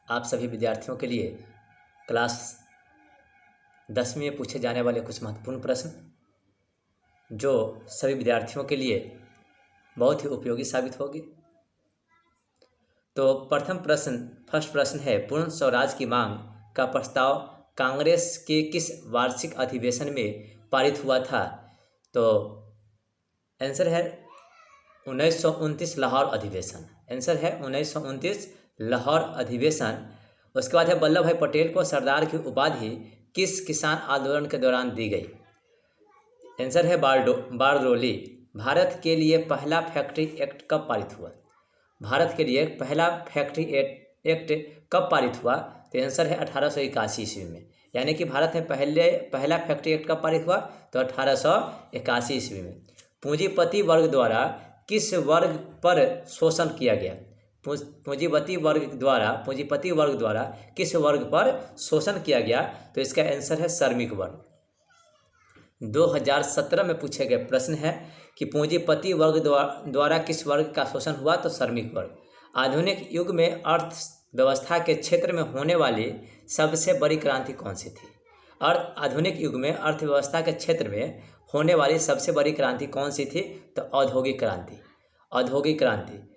आप सभी विद्यार्थियों के लिए क्लास 10वीं में पूछे जाने वाले कुछ महत्वपूर्ण प्रश्न जो सभी विद्यार्थियों के लिए बहुत ही उपयोगी साबित होगी। तो फर्स्ट प्रश्न है, पूर्ण स्वराज की मांग का प्रस्ताव कांग्रेस के किस वार्षिक अधिवेशन में पारित हुआ था? तो आंसर है 1929 लाहौर अधिवेशन। आंसर है 1929 लाहौर अधिवेशन। उसके बाद है, वल्लभ भाई पटेल को सरदार की उपाधि किस किसान आंदोलन के दौरान दी गई? आंसर है बारडोली। भारत के लिए पहला फैक्ट्री एक्ट कब पारित हुआ? भारत के लिए पहला फैक्ट्री एक्ट कब पारित हुआ? तो आंसर है 1881 ईस्वी में। यानी कि भारत में पहला फैक्ट्री एक्ट कब पारित हुआ? तो 1881 ईस्वी में। पूंजीपति वर्ग द्वारा किस वर्ग पर शोषण किया गया? पूंजीपति वर्ग द्वारा किस वर्ग पर शोषण किया गया? तो इसका आंसर है श्रमिक वर्ग। 2017 में पूछे गए प्रश्न है कि पूंजीपति वर्ग द्वारा किस वर्ग का शोषण हुआ? तो श्रमिक वर्ग। आधुनिक युग में अर्थव्यवस्था के क्षेत्र में होने वाली सबसे बड़ी क्रांति कौन सी थी? आधुनिक युग में अर्थव्यवस्था के क्षेत्र में होने वाली सबसे बड़ी क्रांति कौन सी थी? तो औद्योगिक क्रांति।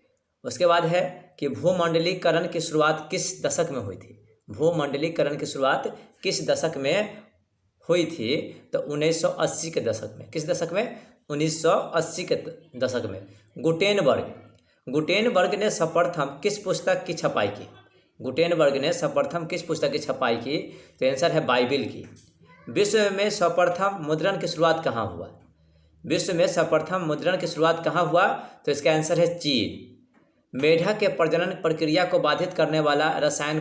उसके बाद है कि भूमंडलीकरण की शुरुआत किस दशक में हुई थी? भूमंडलीकरण की शुरुआत किस दशक में हुई थी? तो 1980 के दशक में। किस दशक में? 1980 के दशक में। गुटेनबर्ग ने सर्वप्रथम किस पुस्तक की छपाई की? तो आंसर है बाइबिल की। विश्व में सर्वप्रथम मुद्रण की शुरुआत कहाँ हुआ? तो इसका आंसर है चीन। मेढक के प्रजनन प्रक्रिया को बाधित करने वाला रसायन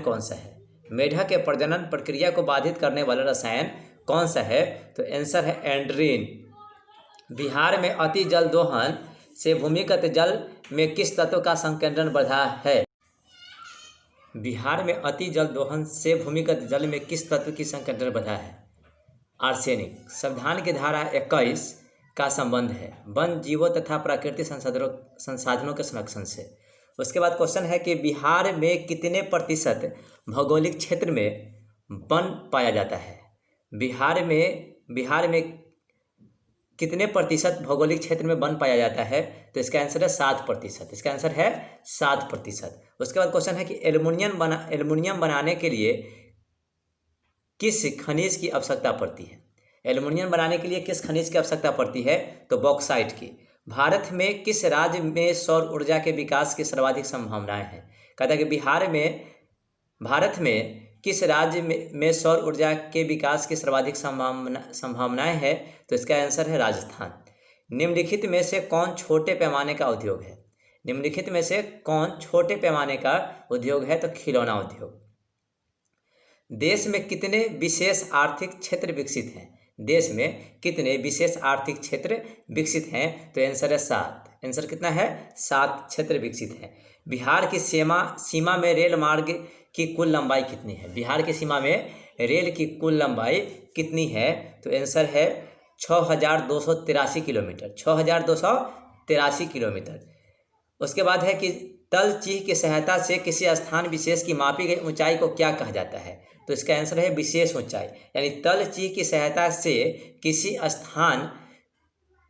कौन सा है? तो आंसर है एंड्रीन। बिहार में अति जल दोहन से भूमिगत जल में किस तत्व का संकेंद्रण बढ़ा है? आर्सेनिक। संविधान की धारा 21 का संबंध है वन जीवों तथा प्राकृतिक संसाधनों के संरक्षण से। उसके बाद क्वेश्चन है कि बिहार में कितने प्रतिशत भौगोलिक क्षेत्र में वन पाया जाता है? बिहार में कितने प्रतिशत भौगोलिक क्षेत्र में वन पाया जाता है? तो इसका आंसर है 7%। उसके बाद क्वेश्चन है कि एल्युमिनियम बनाने के लिए किस खनिज की आवश्यकता पड़ती है? तो बॉक्साइट की। भारत में किस राज्य में सौर ऊर्जा के विकास की सर्वाधिक संभावनाएं हैं? कहता है कि भारत में किस राज्य में सौर ऊर्जा के विकास की सर्वाधिक संभावनाएं हैं? तो इसका आंसर है राजस्थान। निम्नलिखित में से कौन छोटे पैमाने का उद्योग है? तो खिलौना उद्योग। देश में कितने विशेष आर्थिक क्षेत्र विकसित हैं? तो आंसर है 7। आंसर कितना है? 7 क्षेत्र विकसित हैं। बिहार की सीमा में रेल मार्ग की कुल लंबाई कितनी है? कितनी है? तो आंसर है 6283 किलोमीटर। उसके बाद है कि तल चीह की सहायता से किसी स्थान विशेष की मापी गई ऊंचाई को क्या कहा जाता है? तो इसका आंसर है विशेष ऊंचाई। यानी तल चीह की सहायता से किसी स्थान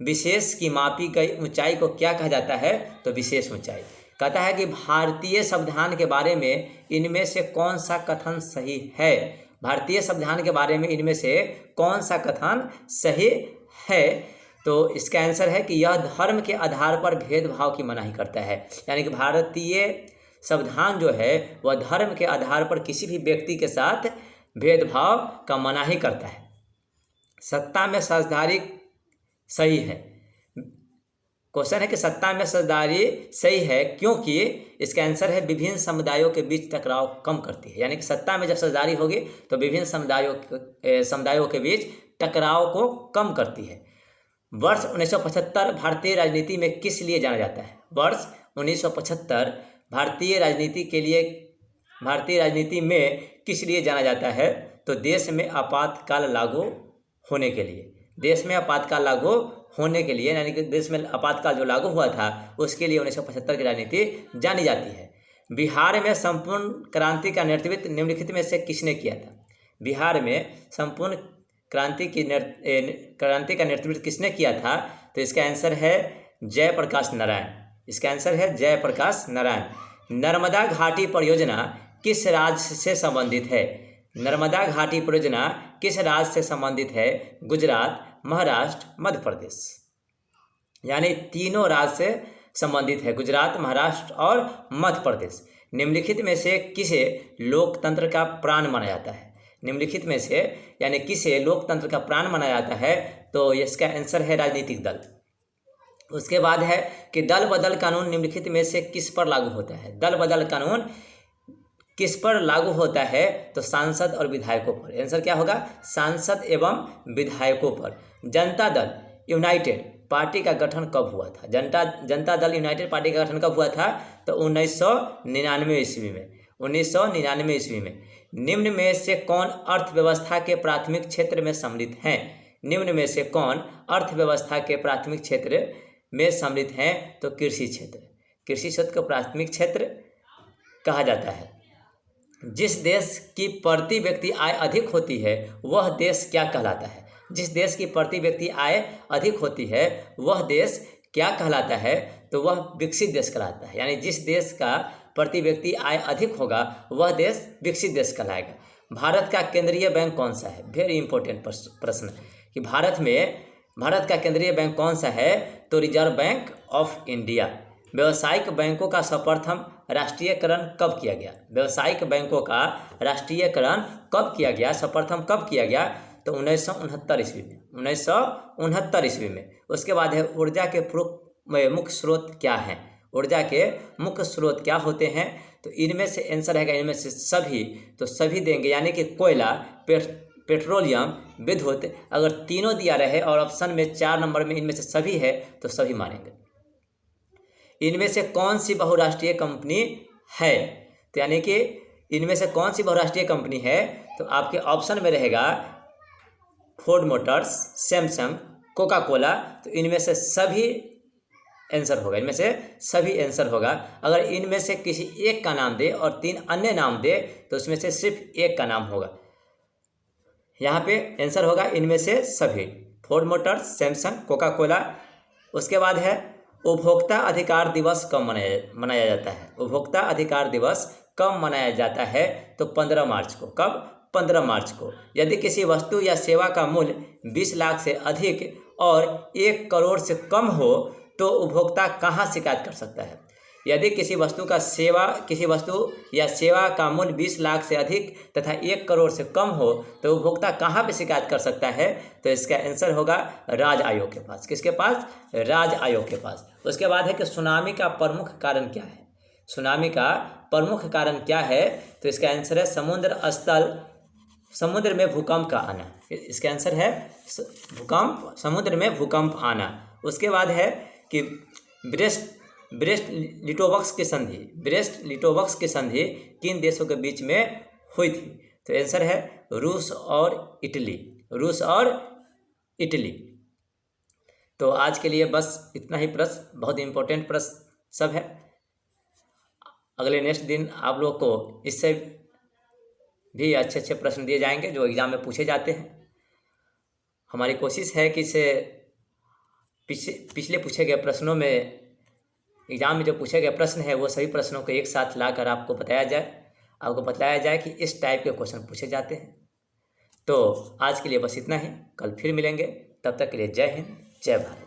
विशेष की मापी गई ऊंचाई को क्या कहा जाता है? तो विशेष ऊंचाई। कहता है कि भारतीय संविधान के बारे में इनमें से कौन सा कथन सही है? तो इसका आंसर है कि यह धर्म के आधार पर भेदभाव की मनाही करता है। यानी कि भारतीय संविधान जो है वह धर्म के आधार पर किसी भी व्यक्ति के साथ भेदभाव का मनाही करता है। सत्ता में साझेदारी सही है। क्वेश्चन है कि सत्ता में साझेदारी सही है क्योंकि इसका आंसर है विभिन्न समुदायों के बीच टकराव कम करती है। यानी कि सत्ता में जब साझेदारी होगी तो विभिन्न समुदायों के बीच टकराव को कम करती है। वर्ष 1975 भारतीय राजनीति में किस लिए जाना जाता है? वर्ष 1975 भारतीय राजनीति में किस लिए जाना जाता है? तो देश में आपातकाल लागू होने के लिए, यानी कि देश में आपातकाल जो लागू हुआ था उसके लिए 1975 की राजनीति जानी जाती है। बिहार में संपूर्ण क्रांति का नेतृत्व निम्नलिखित में से किसने किया था? बिहार में संपूर्ण क्रांति का नेतृत्व किसने किया था? तो इसका आंसर है जयप्रकाश नारायण। इसका आंसर है जयप्रकाश नारायण। नर्मदा घाटी परियोजना किस राज्य से संबंधित है? नर्मदा घाटी परियोजना किस राज्य से संबंधित है? गुजरात, महाराष्ट्र, मध्य प्रदेश। यानी तीनों राज्य से संबंधित है, गुजरात, महाराष्ट्र और मध्य प्रदेश। निम्नलिखित में से किसे लोकतंत्र का प्राण माना जाता है? निम्नलिखित में से यानी किसे लोकतंत्र का प्राण माना जाता है? तो इसका आंसर है राजनीतिक दल। उसके बाद है कि दल बदल कानून निम्नलिखित में से किस पर लागू होता है? दल बदल कानून किस पर लागू होता है? तो सांसद और विधायकों पर। आंसर क्या होगा? सांसद एवं विधायकों पर। जनता दल यूनाइटेड पार्टी का गठन कब हुआ था? जनता दल यूनाइटेड पार्टी का गठन कब हुआ था? तो 1999 ईस्वी में। 1999 ईस्वी में। निम्न में से कौन अर्थव्यवस्था के प्राथमिक क्षेत्र में सम्मिलित हैं? निम्न में से कौन अर्थव्यवस्था के प्राथमिक क्षेत्र में सम्मिलित हैं? तो कृषि क्षेत्र। कृषि क्षेत्र को प्राथमिक क्षेत्र कहा जाता है। जिस देश की प्रति व्यक्ति आय अधिक होती है वह देश क्या कहलाता है? जिस देश की प्रति व्यक्ति आय अधिक होती है वह देश क्या कहलाता है? तो वह विकसित देश कहलाता है। यानी जिस देश का प्रति व्यक्ति आय अधिक होगा वह देश विकसित देश कहलाएगा। भारत का केंद्रीय बैंक कौन सा है? वेरी इंपॉर्टेंट प्रश्न कि भारत का केंद्रीय बैंक कौन सा है? तो रिजर्व बैंक ऑफ इंडिया। व्यावसायिक बैंकों का सर्वप्रथम राष्ट्रीयकरण कब किया गया? व्यावसायिक बैंकों का राष्ट्रीयकरण कब किया गया? सर्वप्रथम कब किया गया? तो 1969 ईस्वी में। 1969 ईस्वी में। उसके बाद है ऊर्जा के मुख्य स्रोत क्या हैं? ऊर्जा के मुख्य स्रोत क्या होते हैं? तो इनमें से आंसर रहेगा इनमें से सभी। तो सभी देंगे यानी कि कोयला, पेट्रोलियम, विद्युत। अगर तीनों दिया रहे और ऑप्शन में 4 नंबर में इनमें से सभी है तो सभी मानेंगे। इनमें से कौन सी बहुराष्ट्रीय कंपनी है? तो यानी कि इनमें से कौन सी बहुराष्ट्रीय कंपनी है? तो आपके ऑप्शन में रहेगा Ford Motors, Samsung, Coca Cola. तो इनमें से सभी आंसर होगा। इनमें से सभी आंसर होगा। अगर इनमें से किसी एक का नाम दे और 3 अन्य नाम दे तो उसमें से सिर्फ एक का नाम होगा। यहाँ पे आंसर होगा इनमें से सभी, Ford Motors, Samsung, Coca Cola. उसके बाद है उपभोक्ता अधिकार दिवस कब मनाया जाता है? उपभोक्ता अधिकार दिवस कब मनाया जाता है? तो 15 मार्च को। कब? 15 मार्च को। यदि किसी वस्तु या सेवा का मूल्य 20 लाख से अधिक और 1 करोड़ से कम हो तो उपभोक्ता कहाँ शिकायत कर सकता है? यदि किसी वस्तु या सेवा का मूल्य 20 लाख से अधिक तथा 1 करोड़ से कम हो तो उपभोक्ता कहाँ पे शिकायत कर सकता है? तो इसका आंसर होगा राज्य आयोग के पास। किसके पास? राज्य आयोग के पास। उसके बाद है कि सुनामी का प्रमुख कारण क्या है? सुनामी का प्रमुख कारण क्या है? तो इसका आंसर है समुद्र में भूकंप का आना। इसका आंसर है समुद्र में भूकंप आना। उसके बाद है कि ब्रेस्ट लिटोवक्स की संधि किन देशों के बीच में हुई थी? तो आंसर है रूस और इटली। तो आज के लिए बस इतना ही प्रश्न, बहुत इंपॉर्टेंट प्रश्न सब है। अगले नेक्स्ट दिन आप लोग को इससे भी अच्छे प्रश्न दिए जाएंगे जो एग्ज़ाम में पूछे जाते हैं। हमारी कोशिश है कि इसे पिछले पूछे गए प्रश्नों में, एग्ज़ाम में जो पूछे गए प्रश्न है वो सभी प्रश्नों को एक साथ लाकर आपको बताया जाए कि इस टाइप के क्वेश्चन पूछे जाते हैं। तो आज के लिए बस इतना ही। कल फिर मिलेंगे। तब तक के लिए जय हिंद, जय भारत।